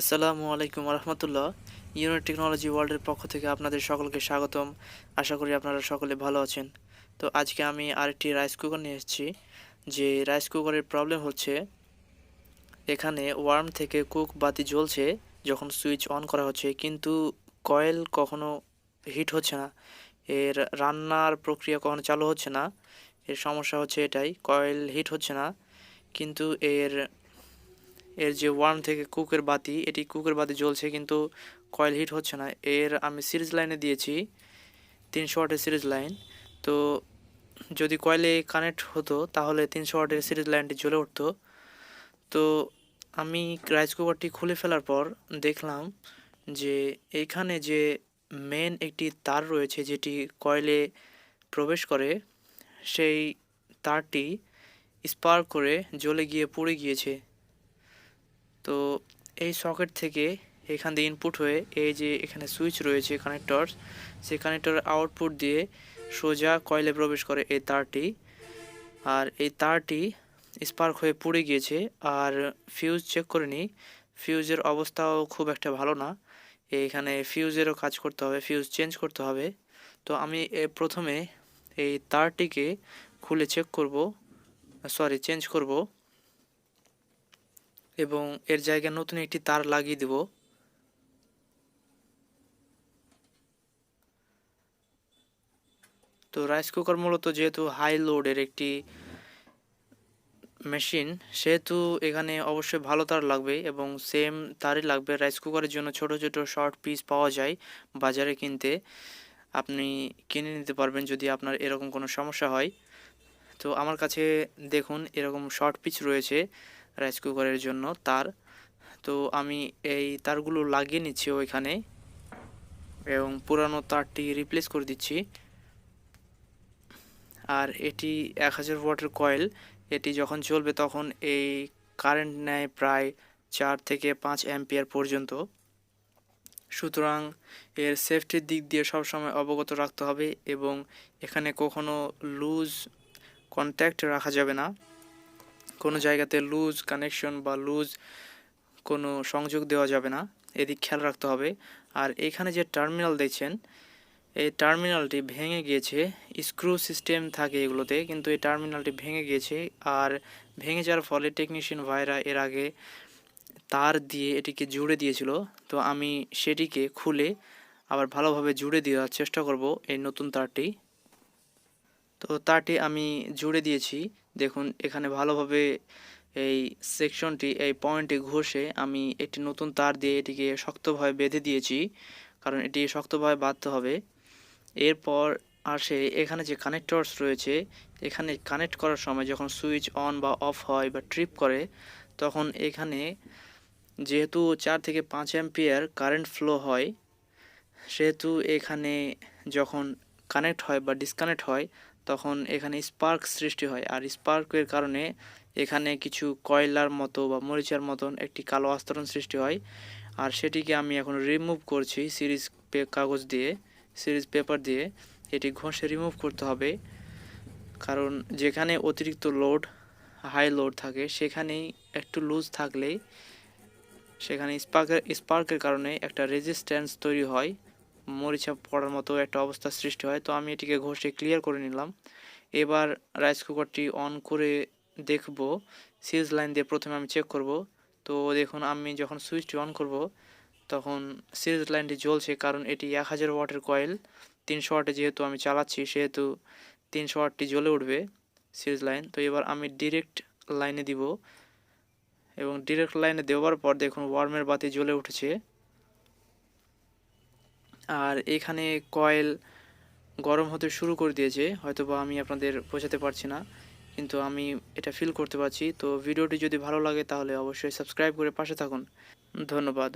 আসসালামু আলাইকুম রহমতুল্লাহ। Unit technology ওয়ার্ল্ডের পক্ষ থেকে আপনাদের সকলকে স্বাগতম। আশা করি আপনারা সকলে ভালো আছেন। তো আজকে আমি আরেকটি রাইস কুকার নিয়ে এসেছি। যে রাইস কুকারের প্রবলেম হচ্ছে, এখানে ওয়ার্ম থেকে কুক বাতি জ্বলছে যখন সুইচ অন করা হচ্ছে, কিন্তু কয়েল কখনো হিট হচ্ছে না। এর রান্নার প্রক্রিয়া কখনো চালু হচ্ছে না। এর সমস্যা হচ্ছে এটাই, কয়েল হিট হচ্ছে না। কিন্তু এর এর যে ওয়ার্ম থেকে কুকের বাতি, এটি কুকের বাতি জ্বলছে কিন্তু কয়েল হিট হচ্ছে না। এর আমি সিরিজ লাইনে দিয়েছি 300 ওয়াটের সিরিজ লাইন। তো যদি কয়েলে কানেক্ট হতো তাহলে 300 ওয়াটের সিরিজ লাইনটি জ্বলে উঠতো। তো আমি রাইস কুকারটি খুলে ফেলার পর দেখলাম যে এইখানে যে মেন একটি তার রয়েছে যেটি কয়েলে প্রবেশ করে, সেই তারটি স্পার্ক করে জ্বলে গিয়ে পুড়ে গিয়েছে। তো এই সকেট থেকে এখান দিয়ে ইনপুট হয়ে এই যে এখানে সুইচ রয়েছে কানেক্টর, সেই কানেক্টরের আউটপুট দিয়ে সোজা কয়েলে প্রবেশ করে এই তারটি। আর এই তারটি স্পার্ক হয়ে পুড়ে গিয়েছে। আর ফিউজ চেক করে নিই, ফিউজের অবস্থাও খুব একটা ভালো না। এইখানে ফিউজেরও কাজ করতে হবে, ফিউজ চেঞ্জ করতে হবে। তো আমি প্রথমে এই তারটিকে খুলে চেঞ্জ করব এবং এর জায়গায় নতুন একটি তার লাগিয়ে দেব। তো রাইস কুকার মূলত যেহেতু হাই লোডের একটি মেশিন, সেহেতু এখানে অবশ্যই ভালো তার লাগবে এবং সেম তারই লাগবে। রাইস কুকারের জন্য ছোট ছোট শর্ট পিস পাওয়া যায় বাজারে কিনতে, আপনি কিনে নিতে পারবেন যদি আপনার এরকম কোনো সমস্যা হয়। তো আমার কাছে দেখুন এরকম শর্ট পিস রয়েছে রাইস কুকারের জন্য তার। তো আমি এই তারগুলো লাগিয়ে নিচ্ছি ওইখানে এবং পুরানো তারটি রিপ্লেস করে দিচ্ছি। আর এটি 1000 ওয়াটের কয়েল, এটি যখন চলবে তখন এই কারেন্ট নেয় প্রায় 4 থেকে 5 অ্যাম্পিয়ার পর্যন্ত। সুতরাং এর সেফটির দিক দিয়ে সবসময় অবগত রাখতে হবে এবং এখানে কখনো লুজ কন্ট্যাক্ট রাখা যাবে না। কোনো জায়গাতে লুজ কানেকশন বা লুজ কোনো সংযোগ দেওয়া যাবে না, এদিক খেয়াল রাখতে হবে। আর এখানে যে টার্মিনাল দেখছেন, এই টার্মিনালটি ভেঙে গিয়েছে। স্ক্রু সিস্টেম থাকে এগুলোতে, কিন্তু এই টার্মিনালটি ভেঙে গিয়েছে। আর ভেঙে যাওয়ার ফলে টেকনিশিয়ান ভাইরা এর আগে তার দিয়ে এটিকে জুড়ে দিয়েছিল। তো আমি সেটিকে খুলে আবার ভালোভাবে জুড়ে দেওয়ার চেষ্টা করব এই নতুন তারটি। তো তারটি আমি জুড়ে দিয়েছি, দেখুন এখানে ভালোভাবে এই সেকশনটি, এই পয়েন্টে ঘষে আমি একটি নতুন তার দিয়ে এটিকে শক্তভাবে বেঁধে দিয়েছি, কারণ এটি শক্তভাবে বাঁধতে হবে। এরপর আসে এখানে যে কানেক্টরস রয়েছে, এখানে কানেক্ট করার সময় যখন সুইচ অন বা অফ হয় বা ট্রিপ করে, তখন এখানে যেহেতু 4 থেকে 5 অ্যাম্পিয়ার কারেন্ট ফ্লো হয়, সেহেতু এখানে যখন কানেক্ট হয় বা ডিসকানেক্ট হয় তখন এখানে স্পার্ক সৃষ্টি হয়। আর স্পার্কের কারণে এখানে কিছু কয়লার মতো বা মরিচার মতন একটি কালো আস্তরণ সৃষ্টি হয়। আর সেটিকে আমি এখন রিমুভ করছি সিরিজ পেপার দিয়ে এটি ঘষে রিমুভ করতে হবে। কারণ যেখানে অতিরিক্ত লোড, হাই লোড থাকে, সেখানেই একটু লুজ থাকলেই সেখানে স্পার্কের কারণে একটা রেজিস্ট্যান্স তৈরি হয়, মরিচা পড়ার মতো একটা অবস্থার সৃষ্টি হয়। তো আমি এটিকে ঘষে ক্লিয়ার করে নিলাম। এবার রাইস কুকারটি অন করে দেখব, সিরিজ লাইন দিয়ে প্রথমে আমি চেক করব। তো দেখুন আমি যখন সুইচটি অন করব তখন সিরিজ লাইনটি জ্বলছে, কারণ এটি 1000 ওয়াটের কয়েল। 300 ওয়াটে যেহেতু আমি চালাচ্ছি, সেহেতু 300 ওয়াটটি জ্বলে উঠবে সিরিজ লাইন। তো এবার আমি ডিরেক্ট লাইনে দিব এবং ডিরেক্ট লাইনে দেওয়ার পর দেখুন ওয়ার্মের বাতি জ্বলে উঠেছে। আর এখানে কয়েল গরম হতে শুরু করে দিয়েছে, হয়তোবা আমি আপনাদের বোঝাতে পারছি না, কিন্তু আমি এটা ফিল করতে পারছি। তো ভিডিওটি যদি ভালো লাগে তাহলে অবশ্যই সাবস্ক্রাইব করে পাশে থাকুন। ধন্যবাদ।